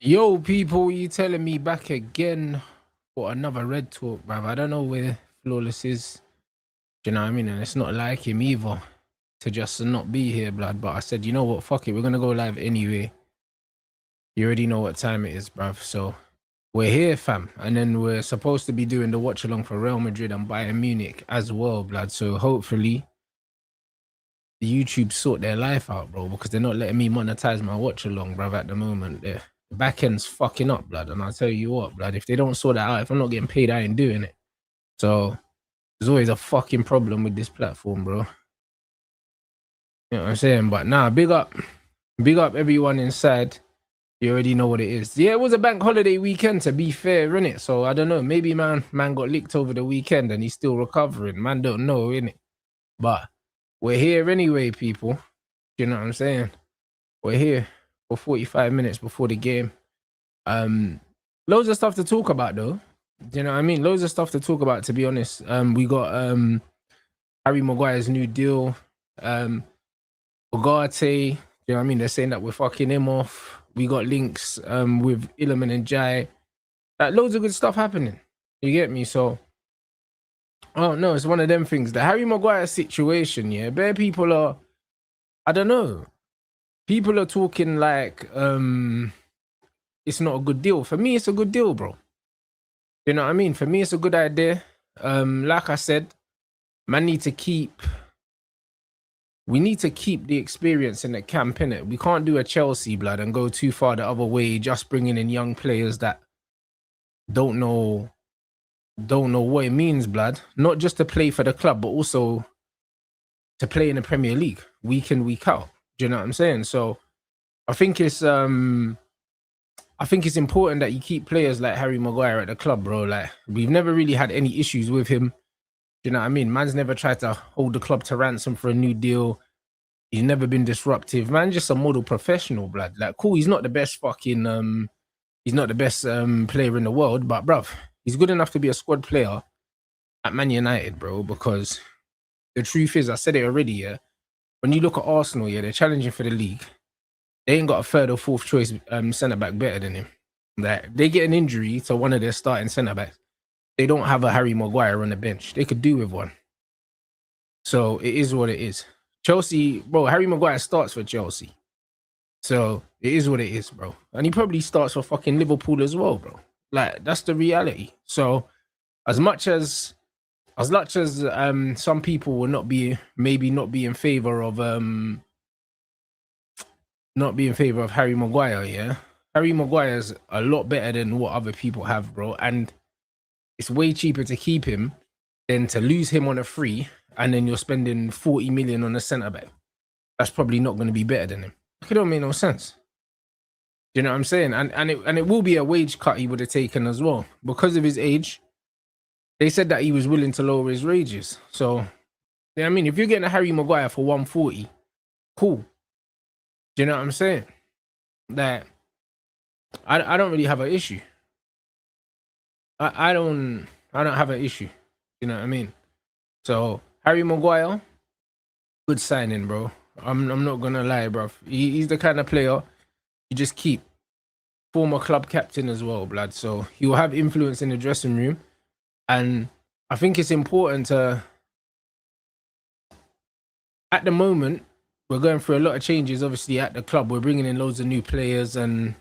Yo, people, you telling me back again for another Red Talk, bruv? I don't know where Flawless is. Do you know what I mean? And it's not like him either to just not be here, blood. But I said, you know what? Fuck it. We're going to go live anyway. You already know what time it is, bruv. So we're here, fam. And then we're supposed to be doing the watch along for Real Madrid and Bayern Munich as well, blood. So hopefully the YouTube sort their life out, bro, because they're not letting me monetize my watch along, bruv, at the moment. The back end's fucking up, blood. And I'll tell you what, blood, if they don't sort that out, if I'm not getting paid, I ain't doing it. So there's always a fucking problem with this platform, bro. You know what I'm saying? But nah, big up everyone inside. You already know what it is. Yeah, it was a bank holiday weekend, to be fair, innit? So I don't know. Maybe man got licked over the weekend and he's still recovering. Man don't know, innit? But we're here anyway, people. You know what I'm saying? We're here for 45 minutes before the game. Loads of stuff to talk about, though. You know what I mean? Loads of stuff to talk about, to be honest. We got Harry Maguire's new deal. UGARTE, you know what I mean? They're saying that we're fucking him off. We got links with Illiman and Jai. Loads of good stuff happening. You get me? So, oh no, it's one of them things. The Harry Maguire situation, yeah. Bare people are, I don't know. People are talking like it's not a good deal. For me, it's a good deal, bro. You know what I mean? For me, it's a good idea. Like I said, man need to keep. We need to keep the experience in the camp, innit? We can't do a Chelsea, blood, and go too far the other way, just bringing in young players that don't know what it means, blood. Not just to play for the club, but also to play in the Premier League week in, week out. Do you know what I'm saying? So I think it's important that you keep players like Harry Maguire at the club, bro. Like, we've never really had any issues with him. Do you know what I mean? Man's never tried to hold the club to ransom for a new deal. He's never been disruptive. Man, just a model professional, blood. Like, cool, he's not the best fucking he's not the best player in the world, but bruv, he's good enough to be a squad player at Man United, bro, because the truth is, I said it already, yeah. When you look at Arsenal, yeah, they're challenging for the league. They ain't got a third or fourth choice centre-back better than him. Like, they get an injury to one of their starting centre-backs. They don't have a Harry Maguire on the bench. They could do with one. So it is what it is. Chelsea, bro, Harry Maguire starts for Chelsea. So it is what it is, bro. And he probably starts for fucking Liverpool as well, bro. Like, that's the reality. So as much as some people will not be in favor of Harry Maguire, yeah. Harry Maguire's a lot better than what other people have, bro. And it's way cheaper to keep him than to lose him on a free, and then you're spending 40 million on a centre back. That's probably not going to be better than him. It don't make no sense. You know what I'm saying? And it will be a wage cut he would have taken as well because of his age. They said that he was willing to lower his wages. So, you know what I mean? If you're getting a Harry Maguire for 140, cool. Do you know what I'm saying? That I don't really have an issue. I don't have an issue. You know what I mean? So Harry Maguire, good signing, bro. I'm not gonna lie, bro. He's the kind of player you just keep. Former club captain as well, blood. So he will have influence in the dressing room, and I think it's important to. At the moment, we're going through a lot of changes. Obviously, at the club, we're bringing in loads of new players and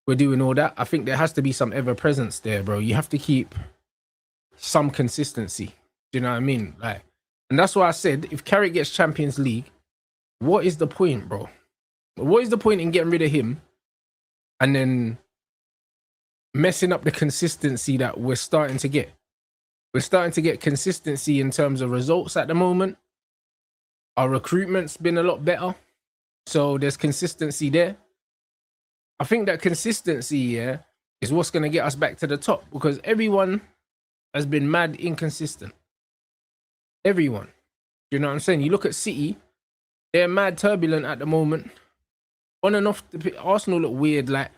we're doing all that. I think there has to be some ever presence there, bro. You have to keep some consistency. Do you know what I mean? Like, and that's why I said, if Carrick gets Champions League, what is the point, bro? What is the point in getting rid of him and then messing up the consistency that we're starting to get? We're starting to get consistency in terms of results at the moment. Our recruitment's been a lot better. So there's consistency there. I think that consistency, yeah, is what's going to get us back to the top, because everyone has been mad inconsistent. Everyone. You know what I'm saying? You look at City, they're mad turbulent at the moment. On and off, Arsenal look weird. Like,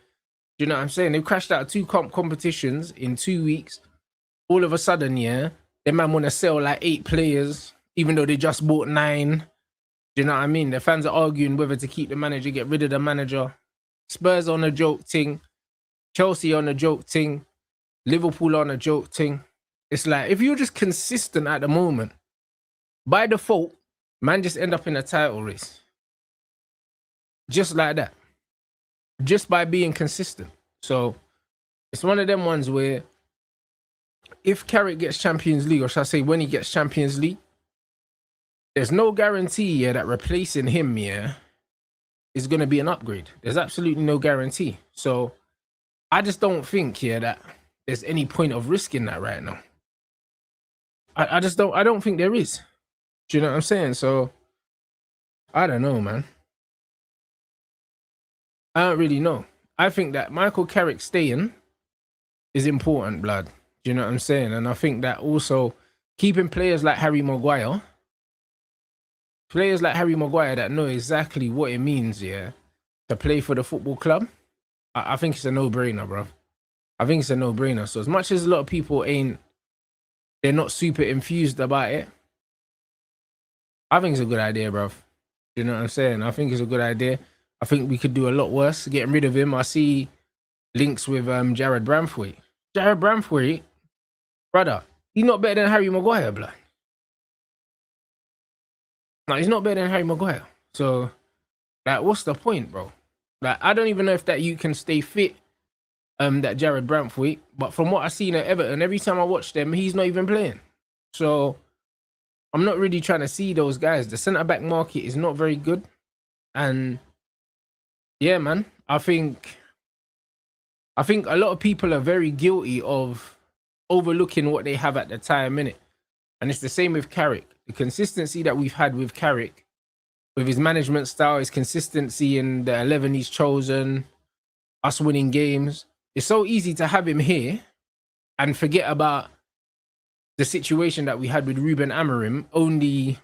you know what I'm saying? They've crashed out of 2 competitions in 2 weeks. All of a sudden, yeah, they man want to sell like 8 players, even though they just bought 9. Do you know what I mean? The fans are arguing whether to keep the manager, get rid of the manager. Spurs on a joke thing. Chelsea on a joke thing, Liverpool on a joke thing. It's like, if you're just consistent at the moment, by default, man just end up in a title race. Just like that. Just by being consistent. So it's one of them ones where if Carrick gets Champions League, or shall I say when he gets Champions League, there's no guarantee that replacing him is going to be an upgrade. There's absolutely no guarantee. So I just don't think that there's any point of risking that right now. I don't think there is. Do you know what I'm saying? So I don't know, man. I don't really know. I think that Michael Carrick staying is important, blood. Do you know what I'm saying? And I think that also keeping players like Harry Maguire that know exactly what it means, to play for the football club, I think it's a no-brainer, bro. I think it's a no-brainer. So as much as a lot of people they're not super infused about it, I think it's a good idea, bro. You know what I'm saying? I think it's a good idea. I think we could do a lot worse getting rid of him. I see links with Jared Bramthwaite. Jared Bramthwaite, brother, he's not better than Harry Maguire, blood. No, he's not better than Harry Maguire. So, like, what's the point, bro? Like, I don't even know if that you can stay fit, that Jared Bramthwaite. But from what I've seen at Everton, every time I watch them, he's not even playing. So, I'm not really trying to see those guys. The centre-back market is not very good. And, yeah, man, I think a lot of people are very guilty of overlooking what they have at the time, innit? And it's the same with Carrick. The consistency that we've had with Carrick, with his management style, his consistency in the 11 he's chosen, us winning games. It's so easy to have him here and forget about the situation that we had with Ruben Amorim only,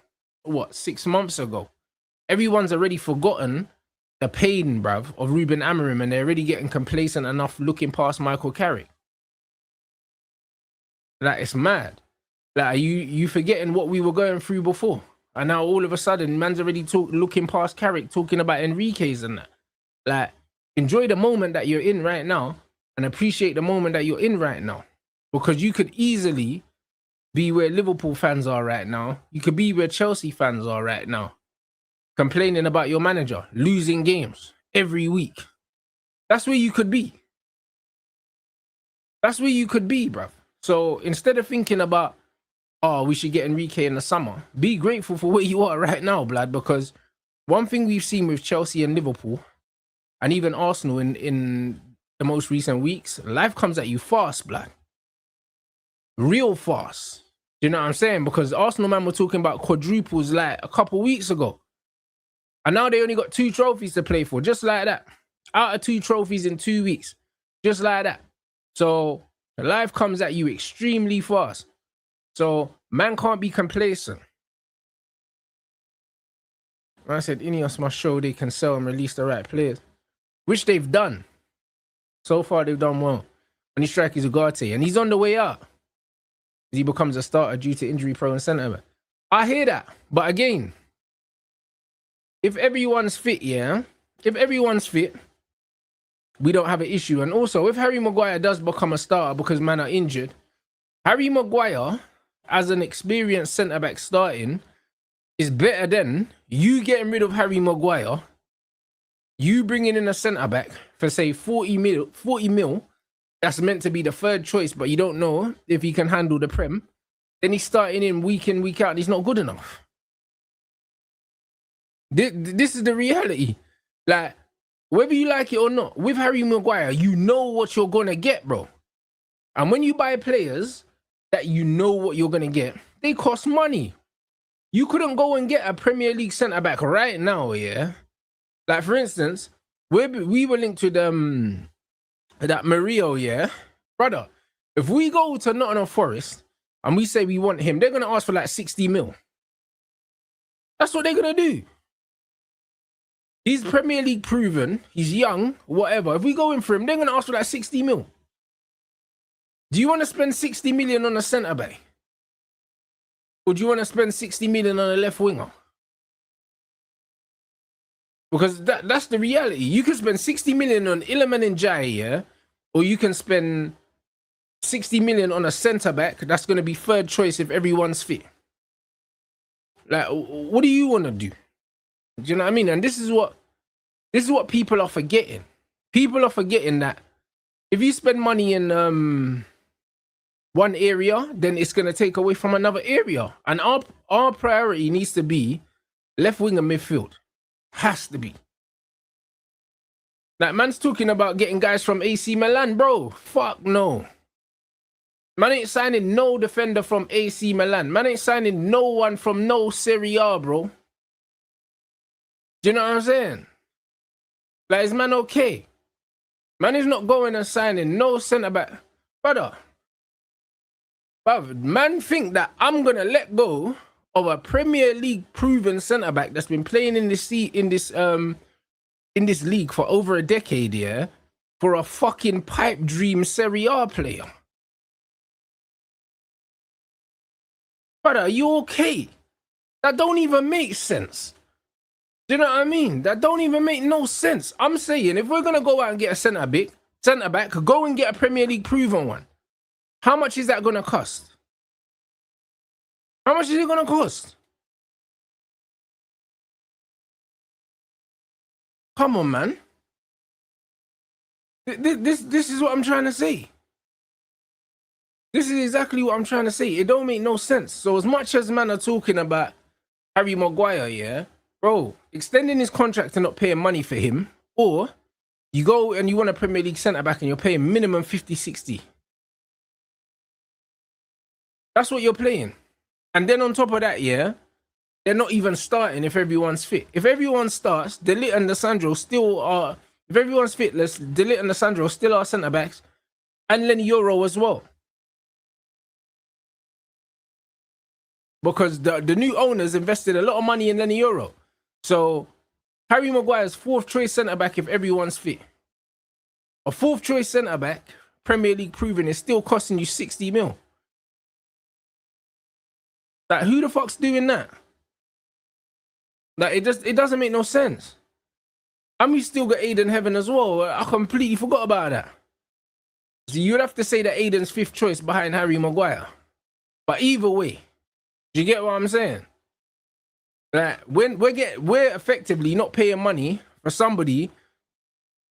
6 months ago. Everyone's already forgotten the pain, bruv, of Ruben Amorim, and they're already getting complacent enough looking past Michael Carrick. Like, it's mad. Like, you forgetting what we were going through before. And now all of a sudden, man's already looking past Carrick, talking about Enrique's and that. Like, enjoy the moment that you're in right now and appreciate the moment that you're in right now. Because you could easily be where Liverpool fans are right now. You could be where Chelsea fans are right now. Complaining about your manager, losing games every week. That's where you could be. That's where you could be, bruv. So instead of thinking about, oh, we should get Enrique in the summer, be grateful for where you are right now, blood, because one thing we've seen with Chelsea and Liverpool, and even Arsenal in the most recent weeks, life comes at you fast, blood. Real fast. Do you know what I'm saying? Because Arsenal, man, were talking about quadruples like a couple weeks ago. And now they only got 2 trophies to play for, just like that. Out of 2 trophies in 2 weeks, just like that. So life comes at you extremely fast. So man can't be complacent. I said Ineos must show they can sell and release the right players, which they've done. So far, they've done well. And his strike is UGARTE, and he's on the way out. He becomes a starter due to injury-prone centre. I hear that, but again, if everyone's fit, if everyone's fit, we don't have an issue. And also, if Harry Maguire does become a starter because man are injured, Harry Maguire, as an experienced centre-back starting, is better than you getting rid of Harry Maguire, you bringing in a centre-back for, say, 40 mil, that's meant to be the third choice, but you don't know if he can handle the Prem, then he's starting in, week out, and he's not good enough. This is the reality. Like, whether you like it or not, with Harry Maguire, you know what you're going to get, bro. And when you buy players that you know what you're going to get, they cost money. You couldn't go and get a Premier League centre-back right now, Like, for instance, we were linked with that Murillo, Brother, if we go to Nottingham Forest and we say we want him, they're going to ask for like 60 mil. That's what they're going to do. He's Premier League proven. He's young, whatever. If we go in for him, they're going to ask for like 60 mil. Do you want to spend 60 million on a centre-back? Or do you want to spend 60 million on a left winger? Because that's the reality. You could spend 60 million on Iliman Ndiaye, or you can spend 60 million on a centre back that's going to be third choice if everyone's fit. Like, what do you want to do? Do you know what I mean? And this is what people are forgetting. People are forgetting that if you spend money in one area, then it's going to take away from another area. And our priority needs to be left wing and midfield. Has to be. Like, man's talking about getting guys from AC Milan, bro. Fuck no. Man ain't signing no defender from AC Milan. Man ain't signing no one from no Serie A, bro. Do you know what I'm saying? Like, is man okay? Man is not going and signing no centre-back. Brother, man think that I'm going to let go of a Premier League proven centre-back that's been playing in this league for over a decade, yeah, for a fucking pipe dream Serie A player. Brother, are you okay? That don't even make sense. Do you know what I mean? That don't even make no sense. I'm saying, if we're going to go out and get a centre-back, go and get a Premier League proven one. How much is that going to cost? How much is it going to cost? Come on, man. This is what I'm trying to say. This is exactly what I'm trying to say. It don't make no sense. So as much as man are talking about Harry Maguire, yeah, bro, extending his contract and not paying money for him, or you go and you want a Premier League centre-back and you're paying minimum 50, 60. That's what you're playing. And then on top of that, yeah, they're not even starting if everyone's fit. If everyone starts, De Ligt and Lissandro still are... If everyone's fit, De Ligt and Lissandro still are centre-backs. And Lenny Euro as well. Because the new owners invested a lot of money in Lenny Euro. So, Harry Maguire's fourth choice centre-back if everyone's fit. A fourth choice centre-back, Premier League proven, is still costing you 60 mil. Like, who the fuck's doing that? Like, it doesn't make no sense. And we still got Aiden Heaven as well. I completely forgot about that. So you'd have to say that Aiden's fifth choice behind Harry Maguire. But either way, do you get what I'm saying? Like, we're effectively not paying money for somebody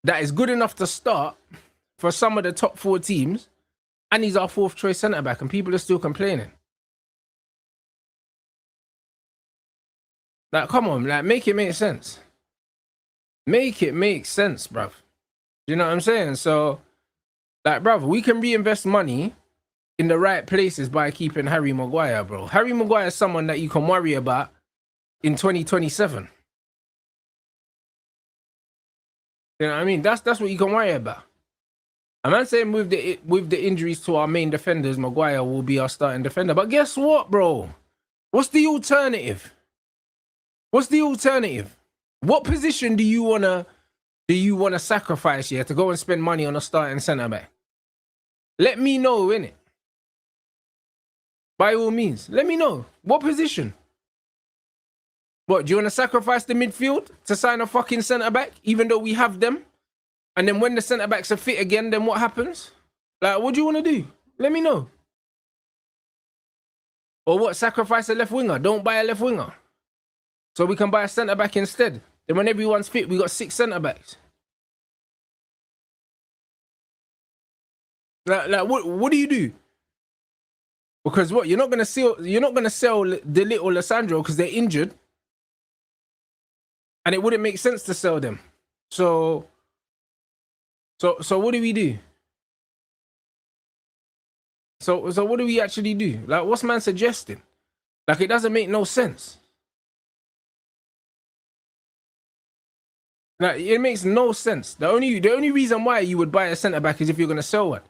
that is good enough to start for some of the top 4 teams, and he's our fourth choice centre-back, and people are still complaining. Like, come on, like, make it make sense. Make it make sense, bruv. You know what I'm saying? So, like, bruv, we can reinvest money in the right places by keeping Harry Maguire, bro. Harry Maguire is someone that you can worry about in 2027. You know what I mean? That's what you can worry about. I'm not saying with the injuries to our main defenders, Maguire will be our starting defender. But guess what, bro? What's the alternative? What's the alternative? What position do you wanna sacrifice here to go and spend money on a starting centre back? Let me know, innit? By all means, let me know. What position? What, do you want to sacrifice the midfield to sign a fucking centre back, even though we have them? And then when the centre backs are fit again, then what happens? Like, what do you want to do? Let me know. Or what, sacrifice a left winger? Don't buy a left winger. So we can buy a centre back instead. Then when everyone's fit, we got 6 centre backs. Like what do you do? Because what, you're not gonna sell De Ligt or Lissandro because they're injured, and it wouldn't make sense to sell them. So what do we do? So what do we actually do? Like, what's man suggesting? Like, it doesn't make no sense. Like, it makes no sense. The only reason why you would buy a centre back is if you're gonna sell one.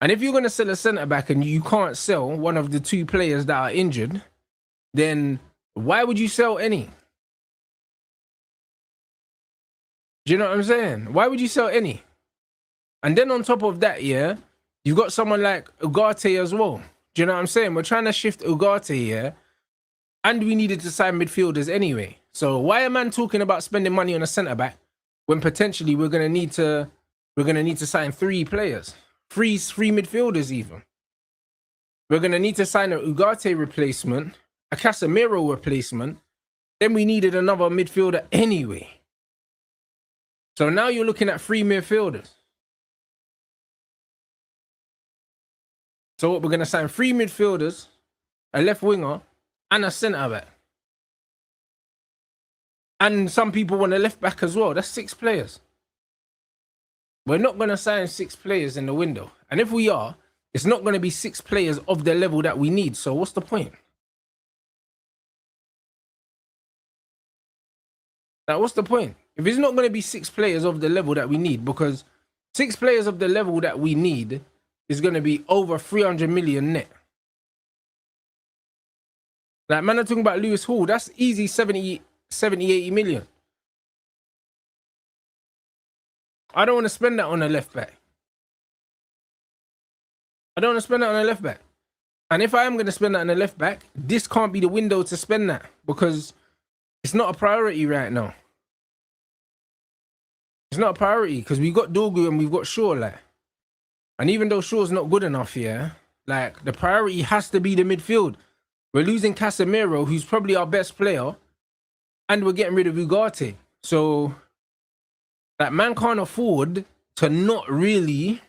And if you're going to sell a centre-back and you can't sell one of the 2 players that are injured, then why would you sell any? Do you know what I'm saying? Why would you sell any? And then on top of that, yeah, you've got someone like UGARTE as well. Do you know what I'm saying? We're trying to shift UGARTE here, and we needed to sign midfielders anyway. So why am man talking about spending money on a centre-back when potentially we're going to need to we're going to need to sign 3 players, three midfielders even. We're going to need to sign a UGARTE replacement, a Casemiro replacement. Then we needed another midfielder anyway. So now you're looking at 3 midfielders. So what, we're going to sign 3 midfielders, a left winger, and a centre back. And some people want a left back as well. That's 6 players. We're not going to sign 6 players in the window. And if we are, it's not going to be 6 players of the level that we need. So what's the point? Like, what's the point? If it's not going to be 6 players of the level that we need, because 6 players of the level that we need is going to be over 300 million net. Like, man, I'm talking about Lewis Hall. That's easy 70, 80 million. I don't want to spend that on a left back. I don't want to spend that on a left back. And if I am going to spend that on a left back, this can't be the window to spend that, because it's not a priority right now. It's not a priority because we've got Dorgu and we've got Shaw, like. And even though Shaw's not good enough, yeah, like, the priority has to be the midfield. We're losing Casemiro, who's probably our best player, and we're getting rid of UGARTE. So, that man can't afford to not really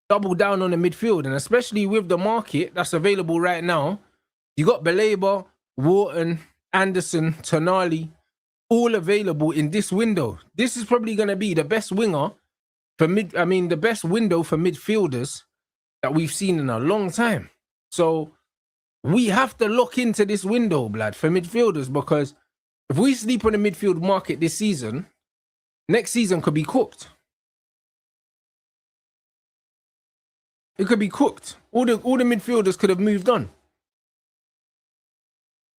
double down on the midfield. And especially with the market that's available right now, you got Baleba, Wharton, Anderson, Tonali, all available in this window. This is probably going to be the best winger for the best window for midfielders that we've seen in a long time. So we have to lock into this window, blood, for midfielders, because if we sleep on the midfield market this season, next season could be cooked. It could be cooked. All the midfielders could have moved on.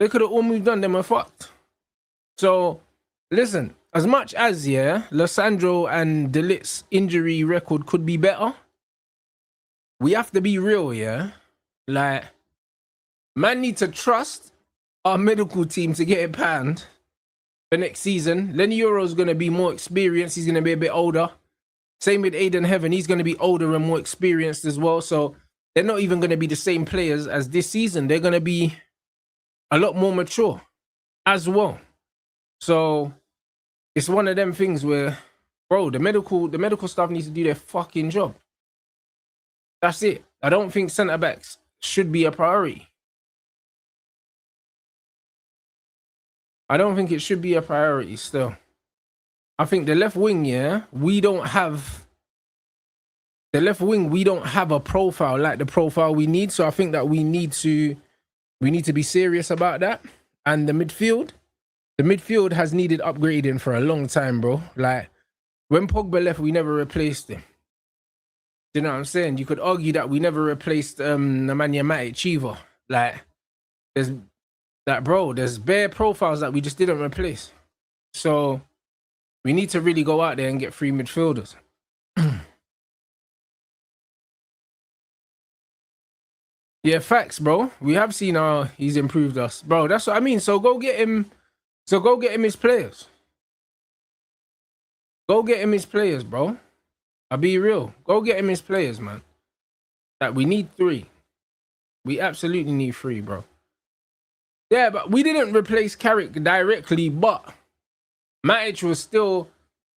They could have all moved on. Then we're fucked. So, listen, as much as, yeah, Lissandro and De Ligt's injury record could be better, we have to be real, yeah? Like, man need to trust our medical team to get it panned for next season. Lenny Euro's going to be more experienced. He's going to be a bit older. Same with Aiden Heaven. He's going to be older and more experienced as well. So, they're not even going to be the same players as this season. They're going to be a lot more mature as well. So it's one of them things where, bro, the medical staff needs to do their fucking job. That's it. I don't think centre backs should be a priority. I don't think it should be a priority still. I think the left wing, yeah, we don't have a profile like the profile we need. So I think that we need to be serious about that. And the midfield has needed upgrading for a long time, bro. Like, when Pogba left, we never replaced him. Do you know what I'm saying? You could argue that we never replaced Nemanja Matic either. Like, there's bare profiles that we just didn't replace. So we need to really go out there and get 3 midfielders. Yeah, facts, bro. We have seen how he's improved us, bro. That's what I mean. So go get him. So go get him his players. Go get him his players, bro. I'll be real. Go get him his players, man. Like, we need 3. We absolutely need 3, bro. Yeah, but we didn't replace Carrick directly, but Matic was still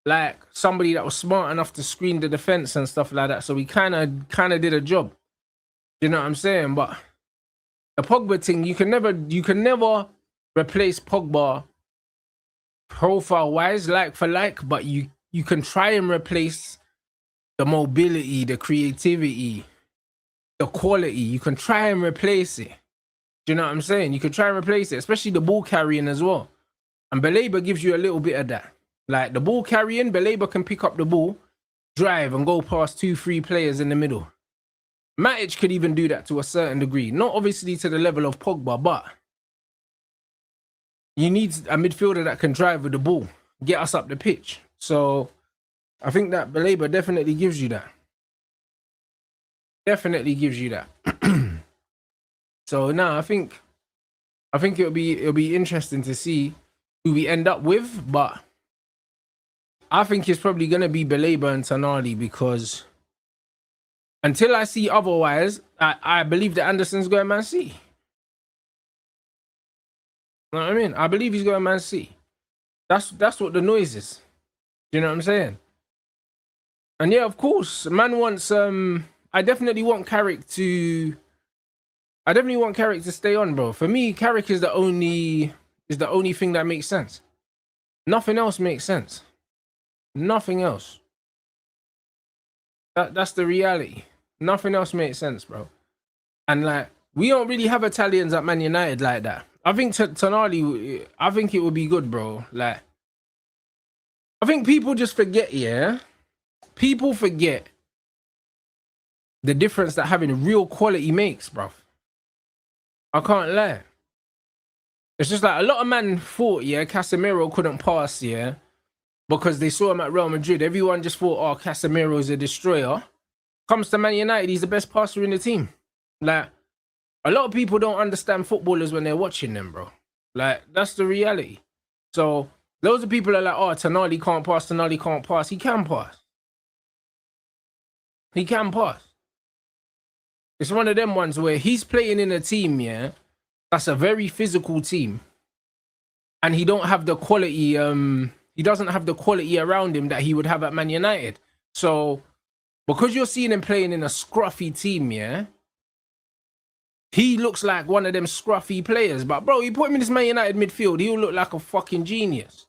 like somebody that was smart enough to screen the defense and stuff like that. So we kind of did a job. You know what I'm saying? But the Pogba thing, you can never replace Pogba profile wise, like for like, but you can try and replace the mobility, the creativity, the quality. You can try and replace it. Do you know what I'm saying? You can try and replace it, especially the ball carrying as well. And Baleba gives you a little bit of that. Like, the ball carrying, Baleba can pick up the ball, drive, and go past 2-3 players in the middle. Matic could even do that to a certain degree. Not obviously to the level of Pogba, but you need a midfielder that can drive with the ball, get us up the pitch. So I think that Baleba definitely gives you that. Definitely gives you that. So now I think it'll be interesting to see who we end up with, but I think it's probably going to be Belabor and Tonali because until I see otherwise, I believe that Anderson's going Man City. You know what I mean? I believe he's going Man City. That's what the noise is. You know what I'm saying? And yeah, of course, man wants I definitely want Carrick to stay on, bro. For me, Carrick is the only thing that makes sense. Nothing else makes sense. Nothing else. That's the reality. Nothing else makes sense, bro. And like, we don't really have Italians at Man United like that. I think Tonali, I think it would be good, bro. Like, I think people just forget, yeah? People forget the difference that having real quality makes, bro. I can't lie. It's just like a lot of men thought, yeah, Casemiro couldn't pass, yeah, because they saw him at Real Madrid. Everyone just thought, oh, Casemiro's a destroyer. Comes to Man United, he's the best passer in the team. Like, a lot of people don't understand footballers when they're watching them, bro. Like, that's the reality. So, loads of people are like, oh, Tonali can't pass, Tonali can't pass. He can pass. He can pass. It's one of them ones where he's playing in a team, yeah, that's a very physical team. And he don't have the quality, he doesn't have the quality around him that he would have at Man United. So, because you're seeing him playing in a scruffy team, yeah, he looks like one of them scruffy players. But bro, you put him in this Man United midfield, he'll look like a fucking genius.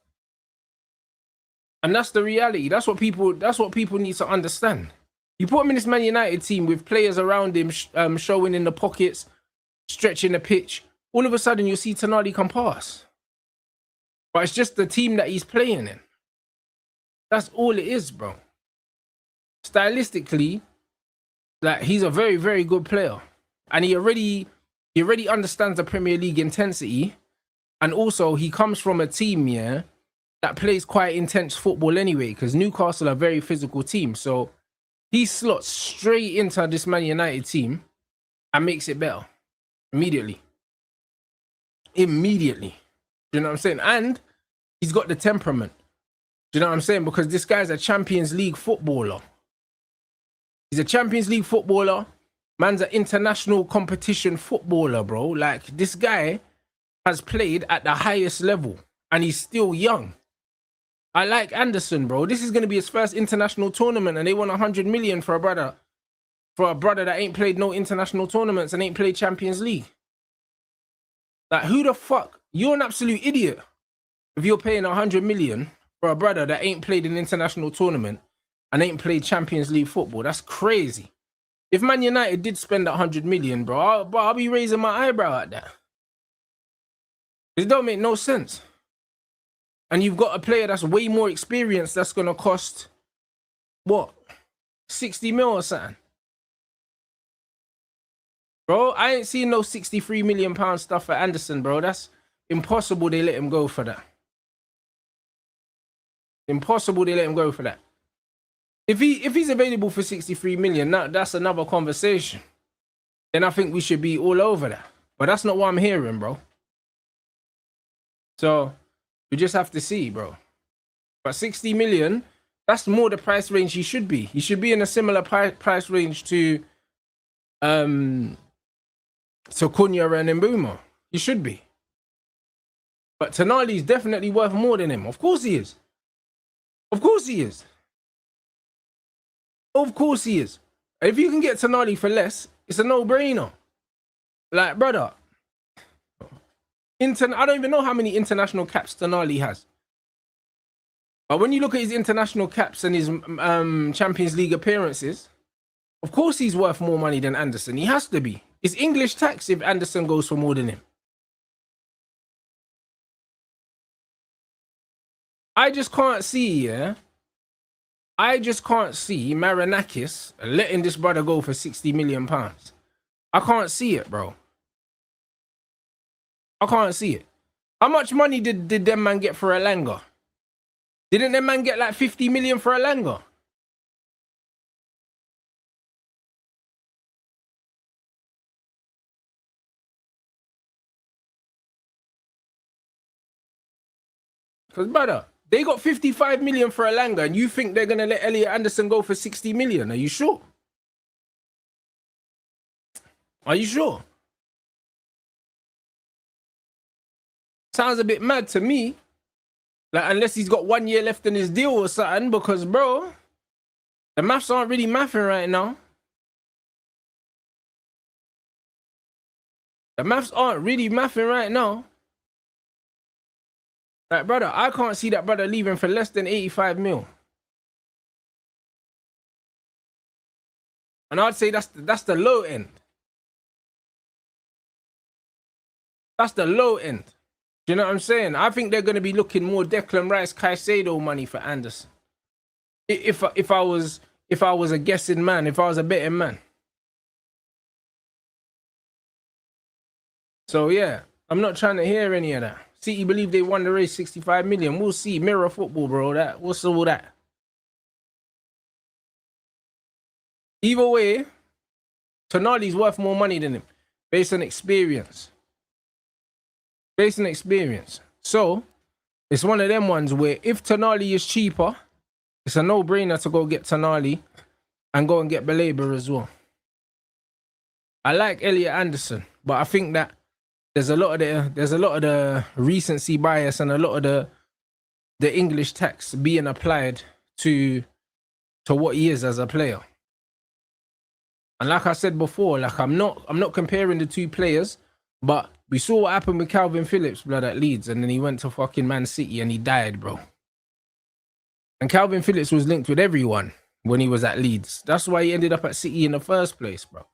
And that's the reality. That's what people need to understand. You put him in this Man United team with players around him showing in the pockets, stretching the pitch. All of a sudden, you'll see Tonali can pass. But it's just the team that he's playing in. That's all it is, bro. Stylistically, like, he's a very, very good player. And he already understands the Premier League intensity. And also, he comes from a team, yeah, that plays quite intense football anyway, because Newcastle are a very physical team. So he slots straight into this Man United team and makes it better. Immediately. Immediately. You know what I'm saying? And he's got the temperament. Do you know what I'm saying? Because this guy's a Champions League footballer. He's a Champions League footballer. Man's an international competition footballer, bro. Like, this guy has played at the highest level and he's still young. I like Anderson, bro. This is going to be his first international tournament and they won 100 million for a brother. For a brother that ain't played no international tournaments and ain't played Champions League. Like, who the fuck? You're an absolute idiot if you're paying 100 million for a brother that ain't played an international tournament and ain't played Champions League football. That's crazy. If Man United did spend 100 million, bro, I'll be raising my eyebrow at that. It don't make no sense. And you've got a player that's way more experienced that's going to cost, what, 60 mil or something? Bro, I ain't seen no 63 million pound stuff for Anderson, bro. That's impossible they let him go for that. Impossible they let him go for that. If he's available for 63 million, that's another conversation. Then I think we should be all over that. But that's not what I'm hearing, bro. So we just have to see, bro. But 60 million, that's more the price range he should be. He should be in a similar price range to Cunha and Mbeumo. He should be. But Tonali's definitely worth more than him. Of course he is. Of course he is. Of course he is. If you can get Tonali for less, it's a no-brainer. Like, brother, I don't even know how many international caps Tonali has. But when you look at his international caps and his Champions League appearances, of course he's worth more money than Anderson. He has to be. It's English tax if Anderson goes for more than him. I just can't see, yeah? I just can't see Marinakis letting this brother go for 60 million pounds. I can't see it, bro. I can't see it. How much money did them man get for Elanga? Didn't them man get like 50 million for Elanga? Because, brother, They got 55 million for Alanga, and you think they're gonna let Elliot Anderson go for 60 million? Are you sure? Are you sure? Sounds a bit mad to me. Like, unless he's got 1 year left in his deal or something, because, bro, the maths aren't really mathing right now. The maths aren't really mathing right now. Like, brother, I can't see that brother leaving for less than 85 mil. And I'd say that's the low end. That's the low end. Do you know what I'm saying? I think they're going to be looking more Declan Rice, Caicedo money for Anderson. If I was a guessing man, if I was a betting man. So yeah, I'm not trying to hear any of that. City believe they won the race 65 million. We'll see. Mirror football, bro. What's all that? Either way, Tonali's worth more money than him based on experience. Based on experience. So it's one of them ones where if Tonali is cheaper, it's a no-brainer to go get Tonali and go and get Baleba as well. I like Elliot Anderson, but I think that there's a lot of the recency bias and a lot of the English tax being applied to what he is as a player. And like I said before, like I'm not comparing the two players, but we saw what happened with Calvin Phillips, blood, at Leeds, and then he went to fucking Man City and he died, bro. And Calvin Phillips was linked with everyone when he was at Leeds. That's why he ended up at City in the first place, bro.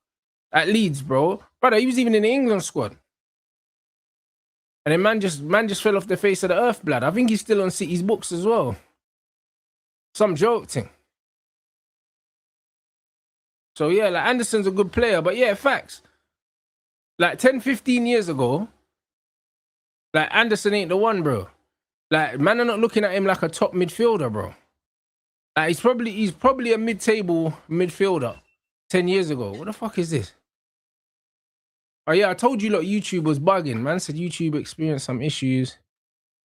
At Leeds, bro. Brother, he was even in the England squad. And then man just fell off the face of the earth, blood. I think he's still on City's books as well. Some joke thing. So yeah, like Anderson's a good player, but yeah, facts. Like 10, 15 years ago, like Anderson ain't the one, bro. Like, man are not looking at him like a top midfielder, bro. Like he's probably a mid-table midfielder 10 years ago. What the fuck is this? Oh yeah, I told you, look, YouTube was bugging. Man said YouTube experienced some issues.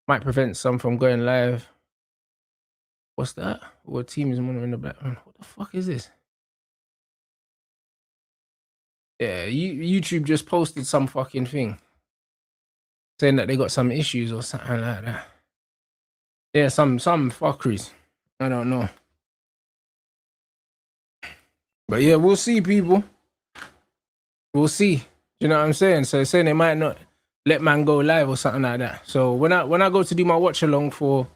Might prevent some from going live. What's that? What team is in the background? What the fuck is this? Yeah, YouTube just posted some fucking thing saying that they got some issues or something like that. Yeah, some fuckeries. I don't know. But yeah, we'll see, people. We'll see. You know what I'm saying? So saying they might not let man go live or something like that. So when I go to do my watch along for,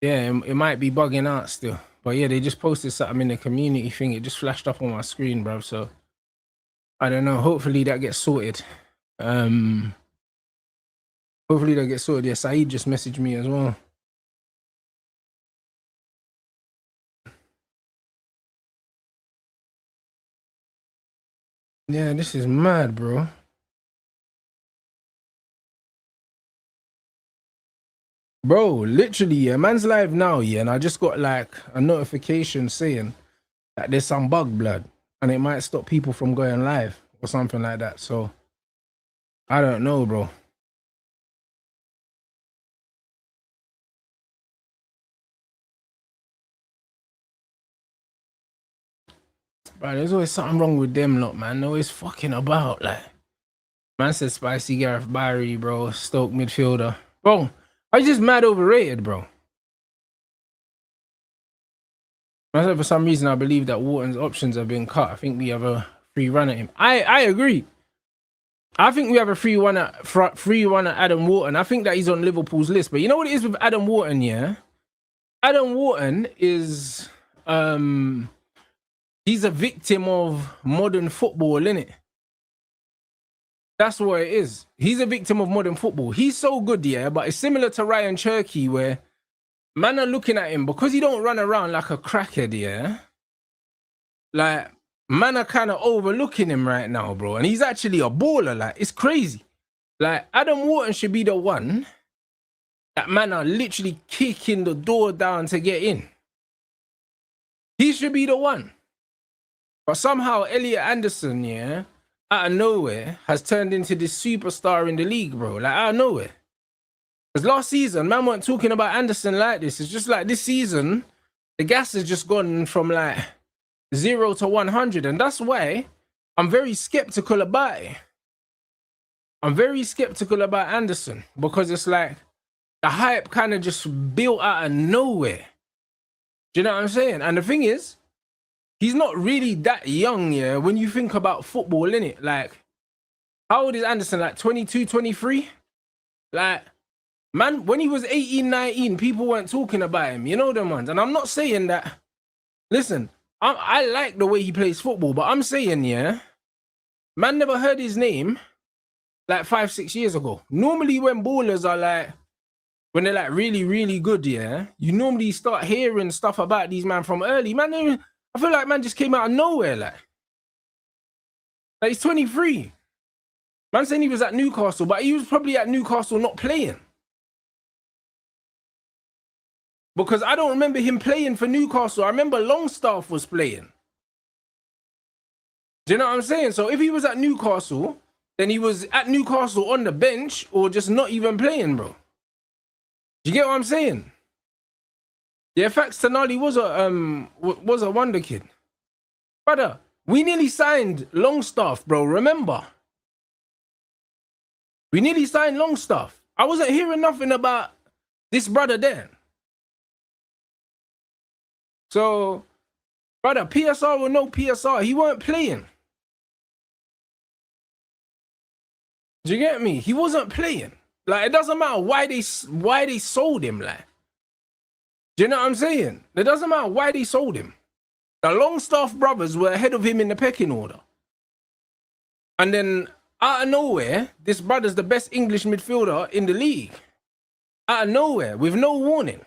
yeah, it might be bugging out still. But yeah, they just posted something in the community thing. It just flashed up on my screen, bro. So I don't know. Hopefully that gets sorted. Hopefully that gets sorted. Yeah, Saeed just messaged me as well. Yeah, this is mad, bro. Bro, literally, yeah, man's live now, yeah, and I just got like a notification saying that there's some bug, blood, and it might stop people from going live or something like that. So I don't know, bro. Bro, there's always something wrong with them lot, man. They're always fucking about, like. Man said Spicy Gareth Barry, bro. Stoke midfielder. Bro, I just mad overrated, bro. I said for some reason I believe that Wharton's options have been cut. I think we have a free run at him. I agree. I think we have a free one at Adam Wharton. I think that he's on Liverpool's list. But you know what it is with Adam Wharton, yeah? Adam Wharton is he's a victim of modern football, innit? That's what it is. He's a victim of modern football. He's so good, yeah, but it's similar to Ryan Cherky, where man are looking at him because he don't run around like a crackhead, yeah? Like, man are kind of overlooking him right now, bro. And he's actually a baller. Like, it's crazy. Like, Adam Wharton should be the one that man are literally kicking the door down to get in. He should be the one. But somehow Elliot Anderson, yeah, out of nowhere, has turned into this superstar in the league, bro. Like, out of nowhere. Because last season, man weren't talking about Anderson like this. It's just like this season, the gas has just gone from like 0 to 100. And that's why I'm very skeptical about it. I'm very skeptical about Anderson because it's like the hype kind of just built out of nowhere. Do you know what I'm saying? And the thing is, he's not really that young, yeah, when you think about football, innit? Like, how old is Anderson? Like 22, 23? Like, man, when he was 18, 19, people weren't talking about him. You know them ones. And I'm not saying that. Listen, I like the way he plays football, but I'm saying, yeah, man never heard his name like 5, 6 years ago. Normally when ballers are like, when they're like really, really good, yeah, you normally start hearing stuff about these man from early. Man, I feel like man just came out of nowhere. Like he's 23. Man saying he was at Newcastle, but he was probably at Newcastle not playing. Because I don't remember him playing for Newcastle. I remember Longstaff was playing. Do you know what I'm saying? So if he was at Newcastle, then he was at Newcastle on the bench or just not even playing, bro. Do you get what I'm saying? Yeah, Fax Tonali was a wonder kid. Brother, we nearly signed Longstaff, bro, remember? We nearly signed Longstaff. I wasn't hearing nothing about this brother then. So, brother, PSR or no PSR, he weren't playing. Do you get me? He wasn't playing. Like, it doesn't matter why they sold him, like. Do you know what I'm saying? It doesn't matter why they sold him. The Longstaff brothers were ahead of him in the pecking order. And then, out of nowhere, this brother's the best English midfielder in the league. Out of nowhere, with no warning.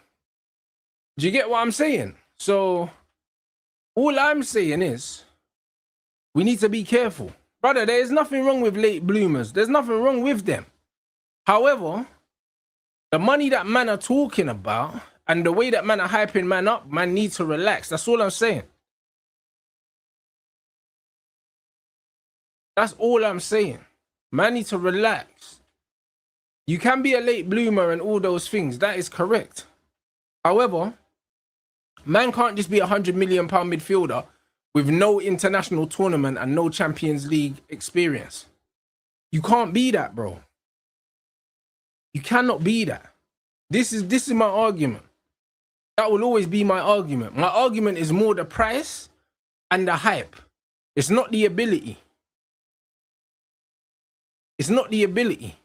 Do you get what I'm saying? So, all I'm saying is, we need to be careful. Brother, there is nothing wrong with late bloomers. There's nothing wrong with them. However, the money that man are talking about and the way that man are hyping man up, man needs to relax. That's all I'm saying. That's all I'm saying. Man need to relax. You can be a late bloomer and all those things. That is correct. However, man can't just be £100 million midfielder with no international tournament and no Champions League experience. You can't be that, bro. You cannot be that. This is my argument. That will always be my argument. My argument is more the price and the hype. It's not the ability. It's not the ability.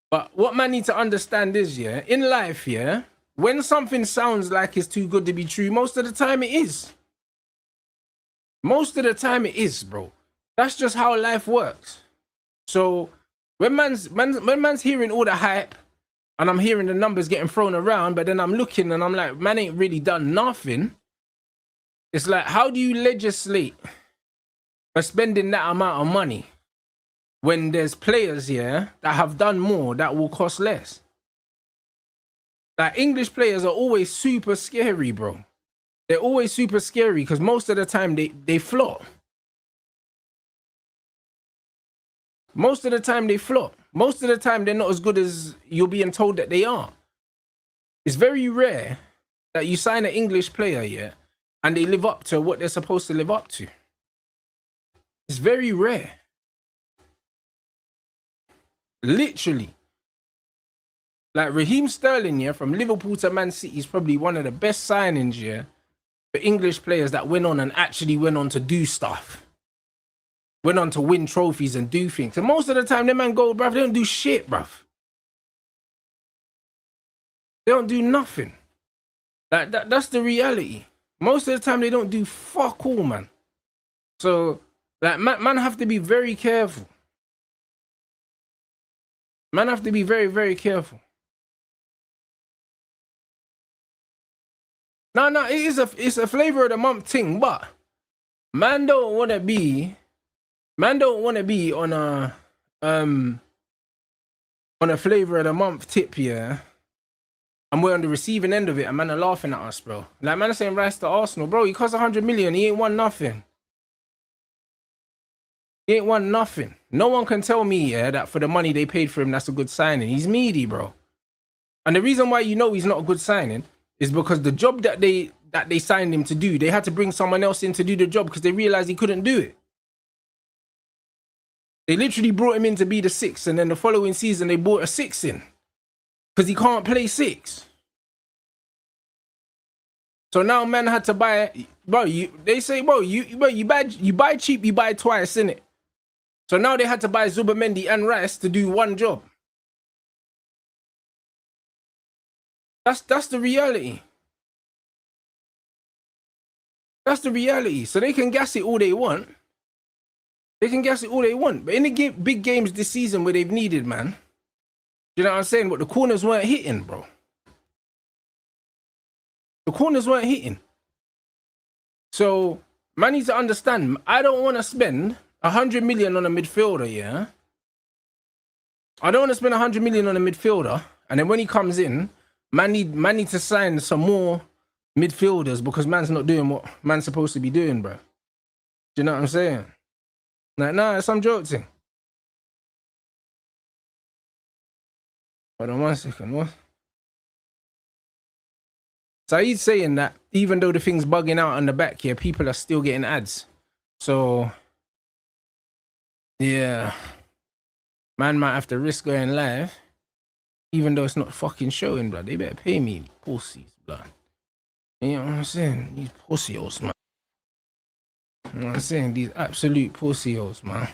But what man need to understand is, yeah, in life, yeah, when something sounds like it's too good to be true, most of the time it is. Most of the time it is, bro. That's just how life works. So when man's hearing all the hype and I'm hearing the numbers getting thrown around, but then I'm looking and I'm like, man ain't really done nothing. It's like, how do you legislate for spending that amount of money when there's players here that have done more that will cost less? Like, English players are always super scary, bro. They're always super scary because most of the time they flop. Most of the time they flop. Most of the time they're not as good as you're being told that they are. It's very rare that you sign an English player, yeah, and they live up to what they're supposed to live up to. It's very rare. Literally. Like Raheem Sterling, yeah, from Liverpool to Man City is probably one of the best signings, yeah, for English players that went on and actually went on to do stuff. Went on to win trophies and do things. And most of the time, them man go, bruv, they don't do shit, bruv. They don't do nothing. Like, that's the reality. Most of the time, they don't do fuck all, man. So, like, man have to be very careful. Man have to be very, very careful. No, it's a flavor of the month thing, but man don't want to be on a flavor of the month tip, yeah. And we're on the receiving end of it, and man are laughing at us, bro. Like, man are saying Rice to Arsenal, bro. He cost 100 million. He ain't won nothing. He ain't won nothing. No one can tell me, yeah, that for the money they paid for him, that's a good signing. He's meaty, bro. And the reason why you know he's not a good signing is because the job that they signed him to do, they had to bring someone else in to do the job because they realized he couldn't do it. They literally brought him in to be the 6, and then the following season they brought a 6 in because he can't play 6. So now man had to buy, bro. They say, bro, you buy cheap, you buy twice, innit? So now they had to buy Zubimendi and Rice to do one job. That's the reality. That's the reality. So they can gas it all they want. They can guess it all they want. But in the big games this season where they've needed, man, you know what I'm saying? But the corners weren't hitting, bro. The corners weren't hitting. So, man needs to understand, I don't want to spend 100 million on a midfielder, yeah? I don't want to spend 100 million on a midfielder, and then when he comes in, man need to sign some more midfielders because man's not doing what man's supposed to be doing, bro. Do you know what I'm saying? Like, nah, it's some joke thing. Hold on 1 second, what? So he's saying that even though the thing's bugging out on the back here, people are still getting ads. So, yeah. Man might have to risk going live, even though it's not fucking showing, blood. They better pay me, pussies, blood. You know what I'm saying? These pussies, man. You know what I'm saying? These absolute pussies, man.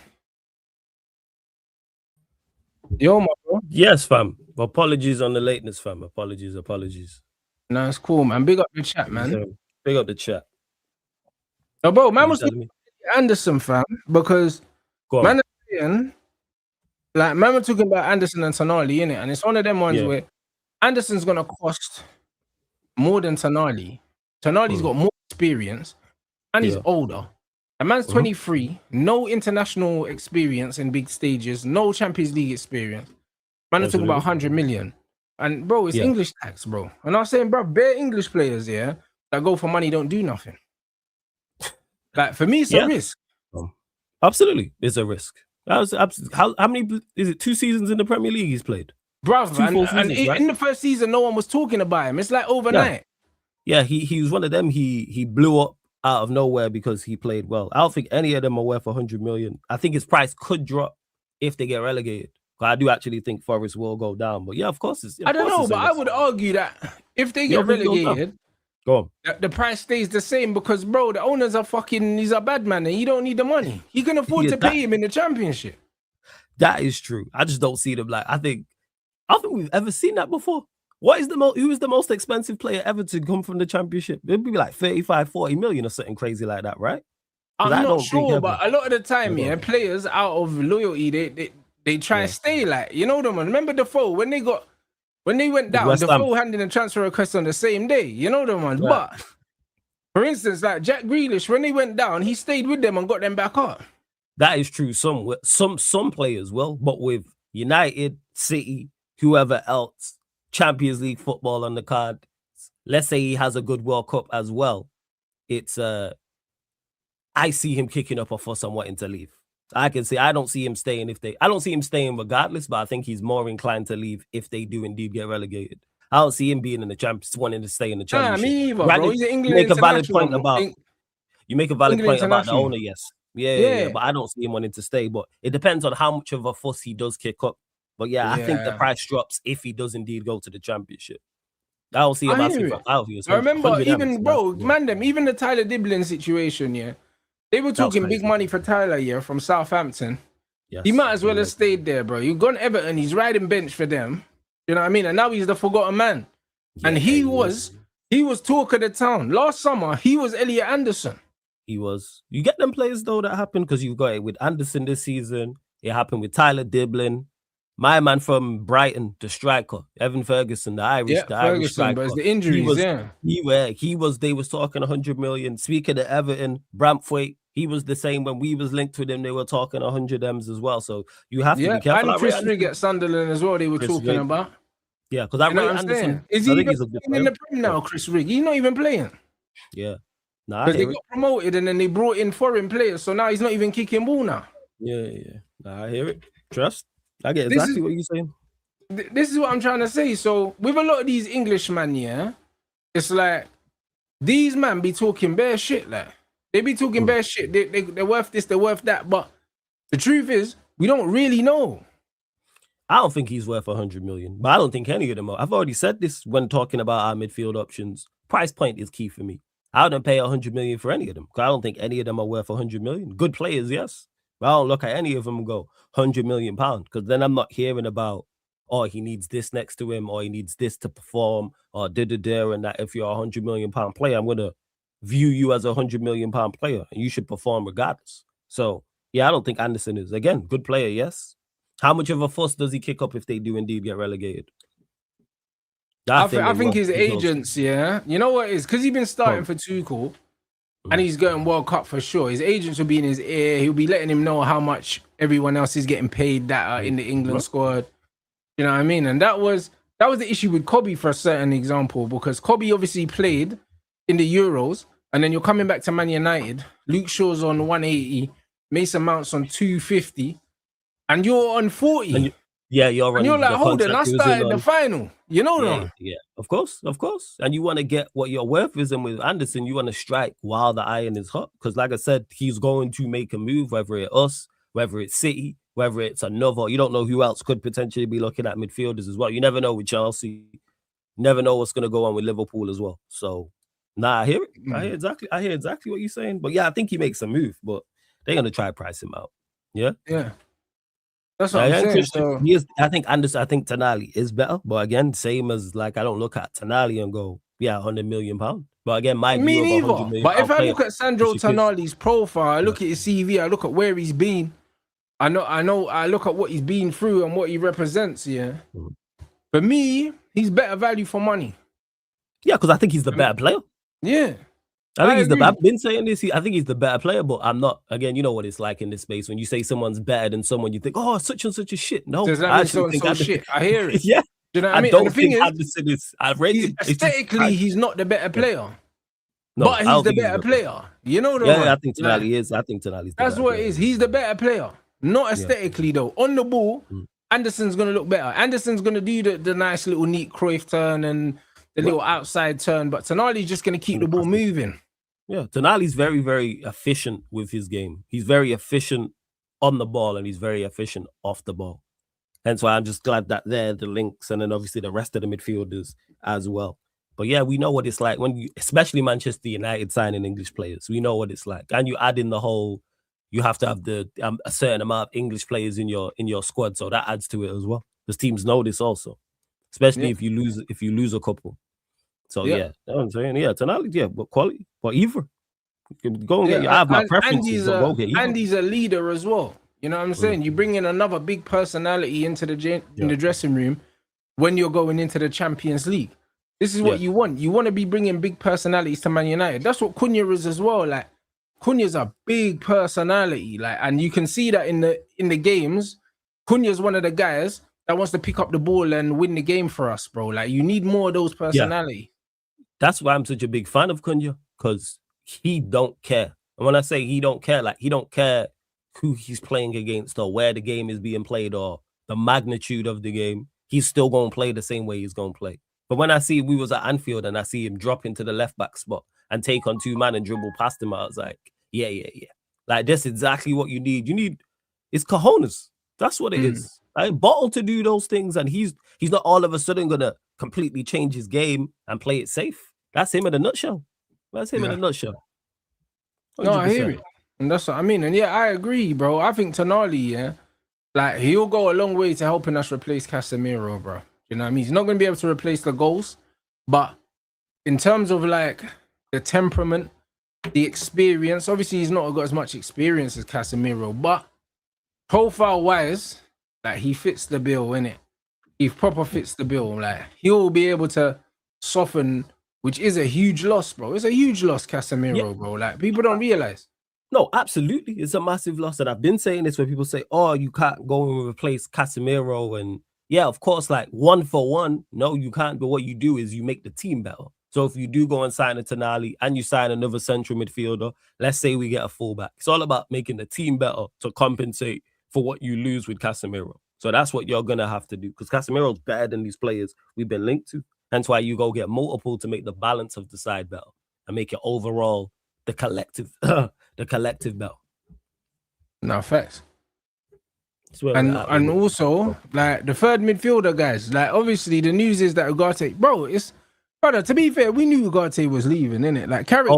Yo, my bro. Yes, fam. Apologies on the lateness, fam. Apologies. No, it's cool, man. Big up the chat, man. Big up the chat. No, bro, man was talking about Anderson, fam, because man was saying, like, man was talking about Anderson and Tonali, innit? And it's one of them ones where Anderson's gonna cost more than Tonali. Tonali's got more experience and he's older. A man's 23, no international experience in big stages, no Champions League experience. Man, I'm talking about 100 million. And bro, it's English tax, bro. And I was saying, bro, bare English players, that go for money don't do nothing. Like, for me, it's a risk. Absolutely, it's a risk. How many is it? 2 seasons in the Premier League he's played, bro. And in the first season, no one was talking about him. It's like overnight. Yeah, he was one of them. He blew up out of nowhere because he played well. I don't think any of them are worth 100 million. I think his price could drop if they get relegated. I do actually think Forest will go down. But yeah, of course it's. I don't know, but I would argue that if they get relegated, the price stays the same because, bro, the owners are fucking. He's a bad man, and you don't need the money. You can afford to pay him in the Championship. That is true. I just don't see them like. I think we've ever seen that before. Who is the most expensive player ever to come from the Championship? It'd be like 35, 40 million or something crazy like that, right? I'm not sure, but a lot of the time, players out of loyalty, they try and stay, like, you know them. Remember Defoe when they went down, Defoe handed a transfer request on the same day. You know them ones. Right. But for instance, like Jack Grealish, when they went down, he stayed with them and got them back up. That is true. Some players will, but with United, City, whoever else, Champions League football on the card. Let's say he has a good World Cup as well. It's I see him kicking up a fuss and wanting to leave. I can say I don't see him staying I don't see him staying regardless, but I think he's more inclined to leave if they do indeed get relegated. I don't see him being in the champions, wanting to stay in the Championship. Me either, bro. He's an England you make a valid point about the owner, yes. Yeah, but I don't see him wanting to stay. But it depends on how much of a fuss he does kick up. But I think the price drops if he does indeed go to the Championship. I don't see him asking for outviews. I remember even the Tyler Diblin situation, they were talking big money for Tyler, from Southampton. Yes, he might as well have stayed there, bro. You've gone Everton, he's riding bench for them. You know what I mean? And now he's the forgotten man. And he was talk of the town. Last summer, he was Elliot Anderson. He was. You get them players though that happen because you've got it with Anderson this season. It happened with Tyler Diblin. My man from Brighton, the striker, Evan Ferguson, the Irish striker. But it's the injuries, They was talking 100 million. Speaking of Everton, Braithwaite, he was the same when we was linked with him. They were talking 100 M's as well. So you have to be careful. And Chris Rigg at Sunderland as well. They were talking about. Yeah, because I rate Anderson. Is he even in the Prem now, Chris Rigg? He's not even playing. Yeah. Because they got promoted and then they brought in foreign players. So now he's not even kicking ball now. Yeah. I hear it. Trust. I get exactly what you're saying. this is what I'm trying to say. So with a lot of these Englishmen, yeah, it's like these man be talking bare shit. Like they be talking bare shit. They're worth this, they're worth that. But the truth is, we don't really know. I don't think he's worth 100 million, but I don't think any of them are. I've already said this when talking about our midfield options. Price point is key for me. I wouldn't pay 100 million for any of them because I don't think any of them are worth 100 million. Good players, yes. But I don't look at any of them and go 100 million pounds because then I'm not hearing about, oh, he needs this next to him or he needs this to perform or da-da-da and that. If you're a 100 million pound player, I'm going to view you as a 100 million pound player and you should perform regardless. So, yeah, I don't think Anderson is. Again, good player, yes. How much of a fuss does he kick up if they do indeed get relegated? I think his agents, yeah. You know what it is? Because he's been starting for Tuchel and he's going World Cup for sure. His agents will be in his ear. He'll be letting him know how much everyone else is getting paid that are in the England squad. You know what I mean? And that was the issue with Kobe for a certain example, because Kobe obviously played in the Euros and then you're coming back to Man United. Luke Shaw's on 180, Mason Mount's on 250. And you're on 40. You're on. And you're like, hold on, I started the final. You know, yeah, of course. And you want to get what your worth is, and with Anderson, you want to strike while the iron is hot. Because, like I said, he's going to make a move, whether it's us, whether it's City, whether it's another. You don't know who else could potentially be looking at midfielders as well. You never know with Chelsea. You never know what's going to go on with Liverpool as well. So, I hear it. I hear exactly what you're saying. But yeah, I think he makes a move, but they're going to try to price him out. Yeah. Yeah. That's what I'm saying. So, I think Tonali is better, but again, same as like I don't look at Tonali and go, yeah, 100 million pounds. But again, my view of 100 million. But if I look at Sandro Tonali's profile, I look at his CV, I look at where he's been. I look at what he's been through and what he represents. Yeah, for me, he's better value for money. Yeah, because I think he's the better player. Yeah. I think I've been saying this. I think he's the better player, but I'm not. Again, you know what it's like in this space when you say someone's better than someone, you think, oh, such and such a shit. No, does that mean so shit? I hear it. Yeah, do you know what I mean? Don't think Anderson is. Aesthetically, he's not the better player, but he's the better player. You know what I mean? I think Tonali is. I think Tonali's. That's what it is. He's the better player, not aesthetically though. On the ball, Anderson's gonna look better. Anderson's gonna do the nice little neat Cruyff turn and the little outside turn, but Tonali's just gonna keep the ball moving. Yeah, Tonali's very, very efficient with his game. He's very efficient on the ball and he's very efficient off the ball. Hence why I'm just glad that they're the links and then obviously the rest of the midfielders as well. But yeah, we know what it's like when especially Manchester United signing English players. We know what it's like. And you add in the whole, you have to have the a certain amount of English players in your squad. So that adds to it as well. Because teams know this also, especially if you lose a couple. So you know what I'm saying? Yeah, Tonali, but quality, but either. Go and get I have my preferences. And he's a leader as well. You know what I'm saying? You bring in another big personality into the dressing room when you're going into the Champions League. This is what you want. You want to be bringing big personalities to Man United. That's what Cunha is as well. Like Cunha's a big personality. Like, and you can see that in the games. Cunha's one of the guys that wants to pick up the ball and win the game for us, bro. Like you need more of those personality. That's why I'm such a big fan of Cunha, because he don't care. And when I say he don't care, like he don't care who he's playing against or where the game is being played or the magnitude of the game. He's still going to play the same way he's going to play. But when I see we was at Anfield and I see him drop into the left back spot and take on two man and dribble past him, I was like, yeah. Like that's exactly what you need. You need it's cojones. That's what it is. Like, Bottle to do those things, and he's not all of a sudden gonna completely change his game and play it safe. That's him in a nutshell. That's him in a nutshell. 100%. No, I hear it. And that's what I mean. And yeah, I agree, bro. I think Tonali, like he'll go a long way to helping us replace Casemiro, bro. You know what I mean? He's not going to be able to replace the goals, but in terms of like the temperament, the experience, obviously he's not got as much experience as Casemiro, but profile-wise, like he fits the bill, innit? He proper fits the bill. Like he'll be able to soften, which is a huge loss, bro. It's a huge loss, Casemiro, bro. Like people don't realize. No, absolutely. It's a massive loss. And I've been saying this when people say, oh, you can't go and replace Casemiro. And yeah, of course, like 1 for 1. No, you can't. But what you do is you make the team better. So if you do go and sign a Tonali and you sign another central midfielder, let's say we get a fullback. It's all about making the team better to compensate for what you lose with Casemiro. So that's what you're gonna have to do because Casemiro's better than these players we've been linked to. Hence why you go get multiple to make the balance of the side better and make it overall the collective better. No, facts. And also, like, the third midfielder, guys, like, obviously, the news is that UGARTE, brother, to be fair, we knew UGARTE was leaving, innit? Like, Carrick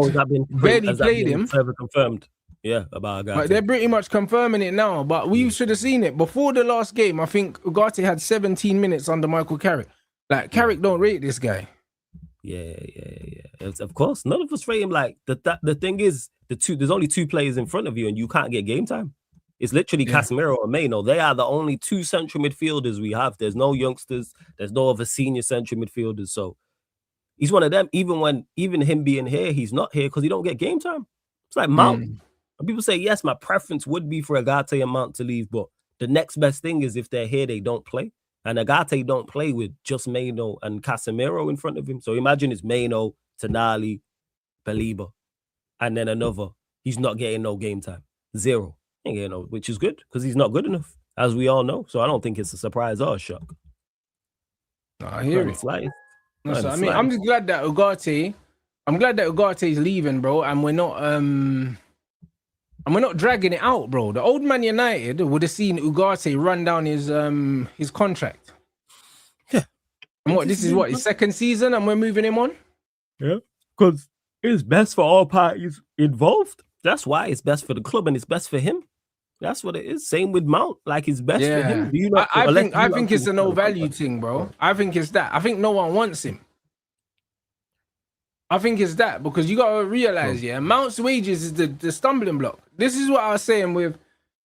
barely played him. Further confirmed. Yeah, about UGARTE. But they're pretty much confirming it now. But we should have seen it. Before the last game, I think UGARTE had 17 minutes under Michael Carrick. Like, Carrick don't rate this guy. Yeah. Of course, none of us rate him. Like, the thing is, there's only two players in front of you, and you can't get game time. It's literally Casemiro or Maino. They are the only two central midfielders we have. There's no youngsters. There's no other senior central midfielders. So he's one of them. Even him being here, he's not here because he don't get game time. It's like Mount. And people say, yes, my preference would be for UGARTE and Mount to leave, but the next best thing is if they're here, they don't play. And UGARTE don't play with just Maino and Casemiro in front of him. So imagine it's Maino, Tonali, Baliba, and then another. He's not getting no game time. Zero. Which is good because he's not good enough, as we all know. So I don't think it's a surprise or a shock. I hear it. No, so, I'm just glad that UGARTE is leaving, bro, and we're not dragging it out, bro. The old Man United would have seen UGARTE run down his contract. Yeah. And this is his second season, and we're moving him on? Yeah, because it's best for all parties involved. That's why it's best for the club and it's best for him. That's what it is. Same with Mount. Like, it's best for him. I think it's a no value thing, bro. I think it's that. I think no one wants him. I think it's that because you got to realize, Mount's wages is the stumbling block. This is what I was saying with,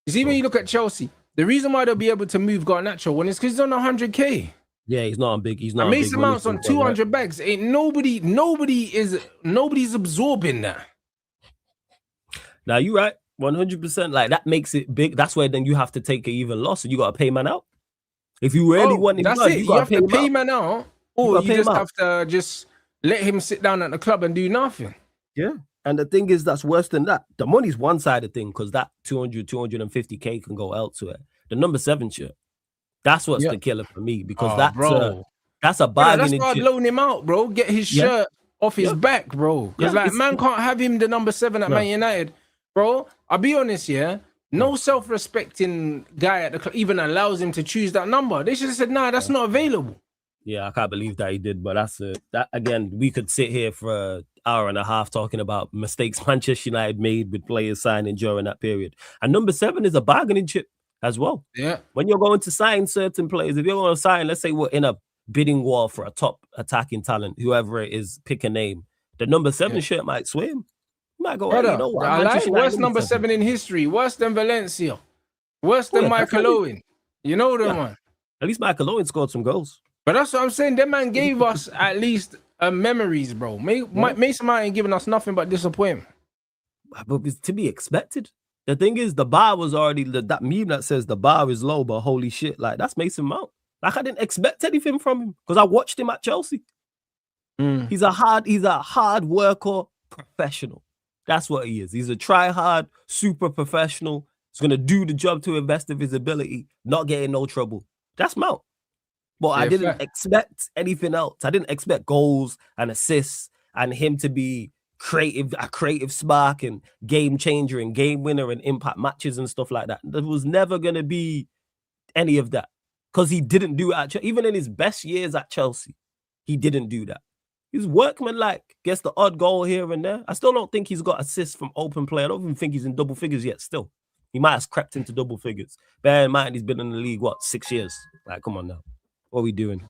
you see, when you look at Chelsea, the reason why they'll be able to move Garnacho when it's because he's on 100K. Yeah, he's not on big. He's not. Mason Mount's on 200 bags. Ain't nobody's absorbing that. Now you right, 100%. Like, that makes it big. That's where then you have to take an even loss, and you got to pay man out. If you really want him, that's it. You have to pay man out, or you just have to just let him sit down at the club and do nothing. Yeah. And the thing is, that's worse than that. The money's one side of thing because that 250K can go elsewhere. The number 7 shirt, that's what's the killer for me because that's a bargain. That's why I loan him out, bro. Get his shirt off his back, bro. Because man can't have him the number 7 at Man United, bro. I'll be honest, no self-respecting guy at the club even allows him to choose that number. They should have said, nah, that's not available. Yeah, I can't believe that he did, but that again, we could sit here for an hour and a half talking about mistakes Manchester United made with players signing during that period. And number 7 is a bargaining chip as well. Yeah. When you're going to sign certain players, if you're going to sign, let's say we're in a bidding war for a top attacking talent, whoever it is, pick a name. The number 7 shirt might sway him. He might go, hey, you know what? Worse number 7 in history. Worse than Valencia. Worse than Michael Owen. You know the one. At least Michael Owen scored some goals. But that's what I'm saying. That man gave us at least memories, bro. Mason Mount ain't giving us nothing but disappointment. But it's to be expected. The thing is, the bar was already that meme that says the bar is low, but holy shit, like that's Mason Mount. Like I didn't expect anything from him because I watched him at Chelsea. He's a hard worker, professional. That's what he is. He's a try-hard, super professional. He's gonna do the job to the best of his ability, not get in no trouble. That's Mount. But I didn't expect anything else. I didn't expect goals and assists and him to be a creative spark and game changer and game winner and impact matches and stuff like that. There was never going to be any of that because he didn't do it at Chelsea. Even in his best years at Chelsea, he didn't do that. He's workmanlike, gets the odd goal here and there. I still don't think he's got assists from open play. I don't even think he's in double figures yet still. He might have crept into double figures. Bear in mind, he's been in the league, 6 years? Like, come on now. What are we doing?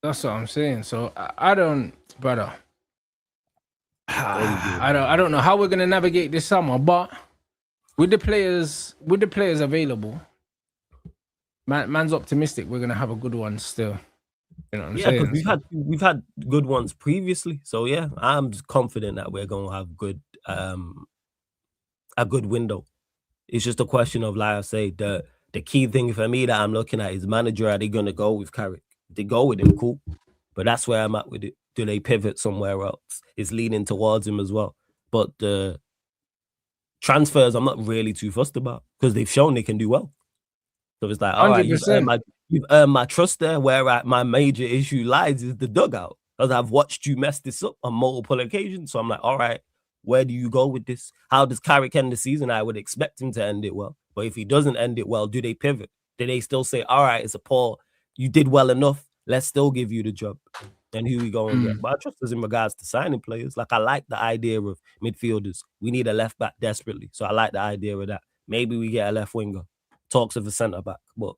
That's what I'm saying. So I don't, brother. I don't know how we're gonna navigate this summer, but with the players available, man's optimistic. We're gonna have a good one still. You know what I'm saying? Yeah, because we've had good ones previously. So yeah, I'm confident that we're gonna have a good window. It's just a question of, like I say, the key thing for me that I'm looking at is manager. Are they gonna go with Carrick? If they go with him, cool. But that's where I'm at with it. Do they pivot somewhere else? It's leaning towards him as well. But the transfers, I'm not really too fussed about because they've shown they can do well. So it's like, all 100%. Right, You've earned my trust there. Where my major issue lies is the dugout, because I've watched you mess this up on multiple occasions. So I'm like, all right, where do you go with this? How does Carrick end the season? I would expect him to end it well. But if he doesn't end it well, do they pivot? Do they still say, all right, it's a poor, you did well enough, let's still give you the job? And who we go and get? But I trust us in regards to signing players. Like, I like the idea of midfielders. We need a left back desperately. So I like the idea of that. Maybe we get a left winger. Talks of a centre back. But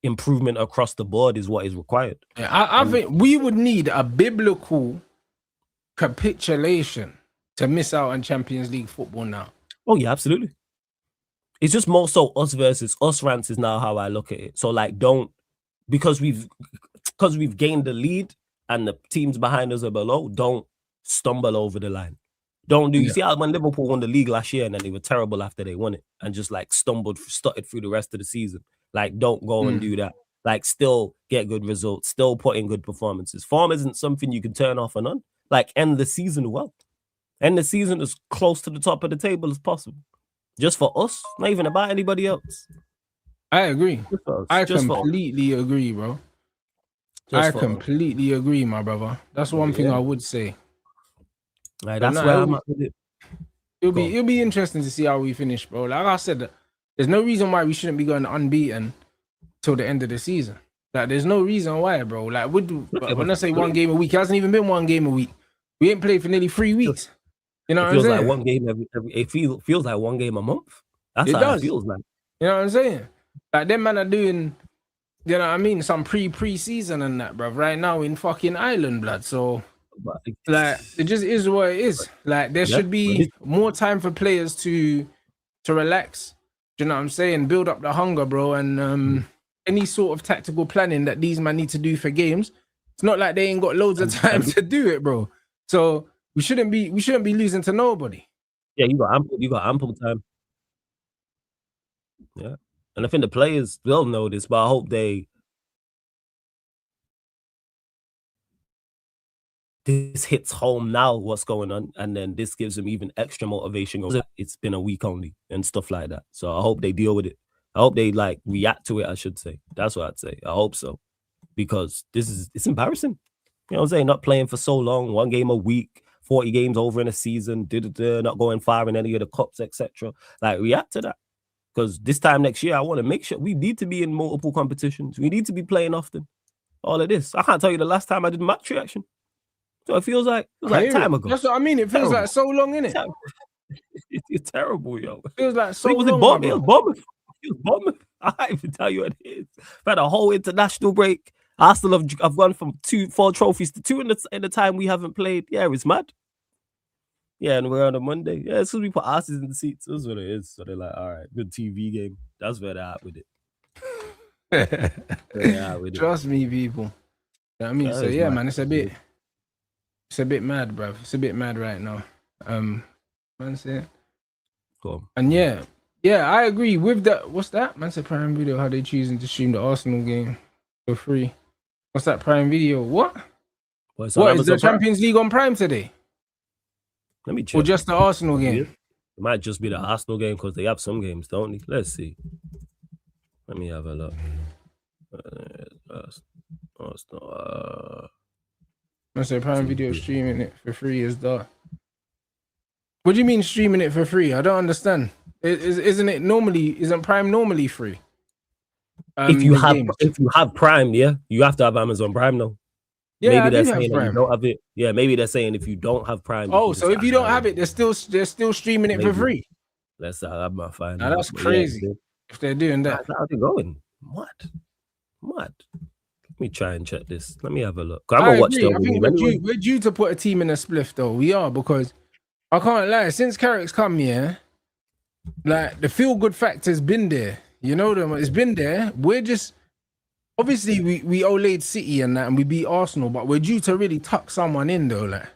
improvement across the board is what is required. Yeah, I think we would need a biblical capitulation to miss out on Champions League football now. Oh yeah, absolutely. It's just more so us versus us. Rants is now how I look at it. So like, because we've gained the lead and the teams behind us are below, don't stumble over the line. You see how when Liverpool won the league last year and then they were terrible after they won it and just like stuttered through the rest of the season. Like, don't go and do that. Like, still get good results, still put in good performances. Form isn't something you can turn off and on. Like, end the season well. End the season as close to the top of the table as possible. Just for us, not even about anybody else. I agree. I completely agree, bro. I completely agree, my brother. That's one thing I would say. Like, that's where I'm at with it. It'll be interesting to see how we finish, bro. Like I said, there's no reason why we shouldn't be going unbeaten till the end of the season. Like, there's no reason why, bro. Like, when I say 1 game a week, it hasn't even been 1 game a week. We ain't played for nearly 3 weeks. You know what I'm saying? Like 1 game it feels like 1 game a month. That's how it feels like. You know what I'm saying? Like, them man are doing, you know what I mean, some pre-season and that, bro. Right now in fucking Ireland, blood. So, like, it just is what it is. Like, there should be more time for players to relax. Do you know what I'm saying? Build up the hunger, bro. And any sort of tactical planning that these men need to do for games, it's not like they ain't got loads of time to do it, bro. So we shouldn't be losing to nobody. Yeah, you got ample time. Yeah. And I think the players will know this, but I hope this hits home now what's going on, and then this gives them even extra motivation. It's been a week only and stuff like that. So I hope they deal with it. I hope they like react to it, I should say. That's what I'd say. I hope so. Because it's embarrassing. You know what I'm saying? Not playing for so long, 1 game a week, 40 games over in a season, not going far in any of the cups, etc. Like, react to that. Because this time next year, I want to make sure we need to be in multiple competitions. We need to be playing often. All of this. I can't tell you the last time I did match reaction. So it feels like time ago. That's what I mean. It feels like so long, innit? It's terrible, yo. It feels like so long. It was Bournemouth. I can't even tell you what it is. I've had a whole international break. Arsenal have gone from 4 trophies to 2 in the time we haven't played. Yeah, it's mad. Yeah, and we're on a Monday. Yeah, it's because we put asses in the seats. That's what it is. So they're like, all right, good TV game. That's where they're at with it. Trust me, people. You know what I mean? So yeah, man, it's a bit mad, bruv. It's a bit mad right now. Man said. Cool. And yeah, I agree with that. What's that? Man said Prime Video, how they choosing to stream the Arsenal game for free. What's that Prime Video? What is the Champions League on Prime today? Let me check. Or just the Arsenal game? It might just be the Arsenal game because they have some games, don't they? Let's see. Let me have a look. Arsenal. I say Prime Video streaming it for free is that. What do you mean streaming it for free? I don't understand. Isn't Prime normally free? If you have Prime, yeah, you have to have Amazon Prime though. Yeah, maybe they're saying that you don't have it. Yeah, maybe they're saying if you don't have Prime. Oh, so if you don't have it, they're still streaming it for free. Let's have my fine. Now that's crazy. If they're doing that, how they going? What? Let me try and check this. Let me have a look. I'm gonna watch the. I think we're due to put a team in a spliff though. We are, because I can't lie. Since Carrick's come here, like, the feel good factor's been there. You know them. It's been there. We're just. Obviously, we olayed City and that, and we beat Arsenal, but we're due to really tuck someone in though, like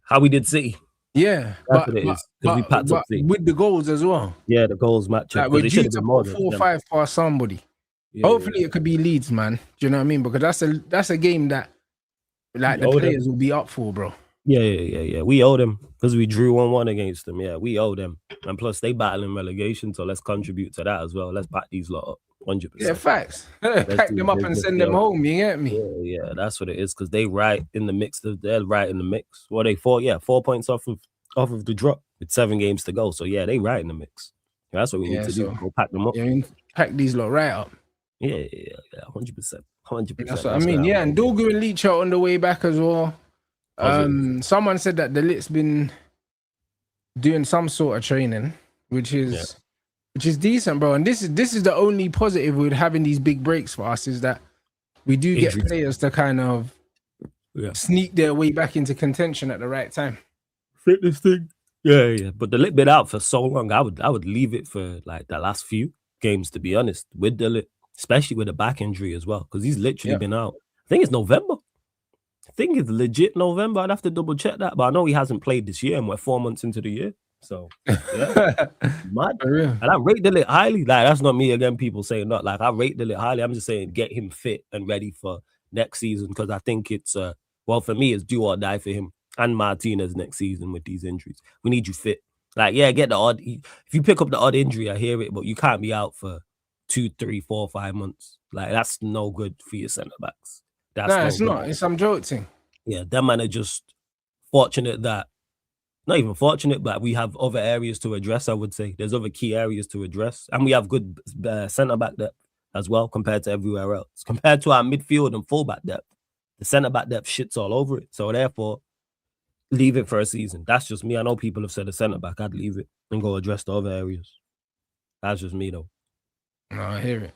how we did City. Yeah, that's what it is. Because we packed up City with the goals as well. Yeah, the goals match up. Like, we're due to put 4-5 past somebody. Yeah, hopefully, it could be Leeds, man. Do you know what I mean? Because that's a game that, like, the players will be up for, bro. Yeah. We owe them because we drew 1-1 against them. Yeah, we owe them, and plus they battling relegation, so let's contribute to that as well. Let's back these lot up. 100%. Yeah, facts. Pack them up and send them home. You get me? Yeah, that's what it is. Because they right in the mix. They're right in the mix. What are they 4 points off of the drop with 7 games to go. So yeah, they right in the mix. That's what we need to do. Go pack them up. Yeah, pack these lot right up. Yeah, 100%. 100%. That's what I mean. Yeah, and Dorgu and Leach are on the way back as well. Someone said that the Lit's been doing some sort of training, which is decent, bro. And this is the only positive with having these big breaks for us, is that we do get players to kind of sneak their way back into contention at the right time. Fitness thing. Yeah. But the Lit been out for so long. I would leave it for like the last few games, to be honest, with the Lit, especially with a back injury as well, because he's literally been out. I think it's November. I think it's legit November. I'd have to double check that, but I know he hasn't played this year, and we're 4 months into the year. So yeah, mad. And I rate the Lit highly. Like, that's not me again. People saying not like I rate the Lit highly. I'm just saying get him fit and ready for next season, because I think it's well, for me, it's do or die for him and Martinez next season with these injuries. We need you fit. Like, yeah, get the odd. If you pick up the odd injury, I hear it, but you can't be out for 2, 3, 4, 5 months. Like, that's no good for your centre backs. It's not. It's some joke thing. Yeah, them man are just fortunate that, not even fortunate, but we have other areas to address, I would say. There's other key areas to address. And we have good centre-back depth as well compared to everywhere else. Compared to our midfield and full-back depth, the centre-back depth shits all over it. So therefore, leave it for a season. That's just me. I know people have said a centre-back. I'd leave it and go address the other areas. That's just me, though. No, I hear it.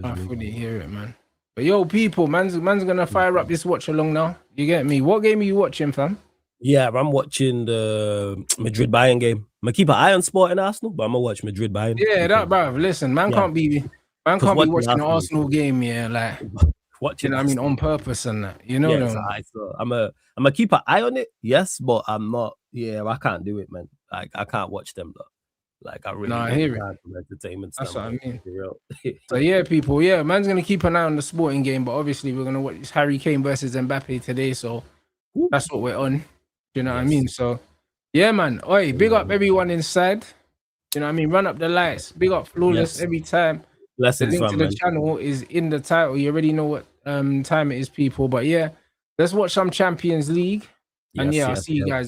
I fully hear it, man. But yo, people, man's gonna fire up this watch along now. You get me? What game are you watching, fam? Yeah, I'm watching the Madrid Bayern game. I'm gonna keep an eye on Sport in Arsenal, but I'm gonna watch Madrid Bayern. Yeah, that, bruv. Listen, man can't be watching an Arsenal game, like watching. I mean, on purpose and that. You know. Yeah, so I'm gonna keep an eye on it. Yes, but I'm not. Yeah, I can't do it, man. Like, I can't watch them though. Like, I really I hear it. Entertainment. That's what I mean. So yeah, people. Yeah, man's gonna keep an eye on the Sporting game, but obviously we're gonna watch Harry Kane versus Mbappe today. So that's what we're on. You know what I mean? So yeah, man. Oi, big up everyone inside. You know what I mean? Run up the lights. Big up Flawless every time. Blessings, the link to the channel is in the title. You already know what time it is, people. But yeah, let's watch some Champions League. And I'll see you guys.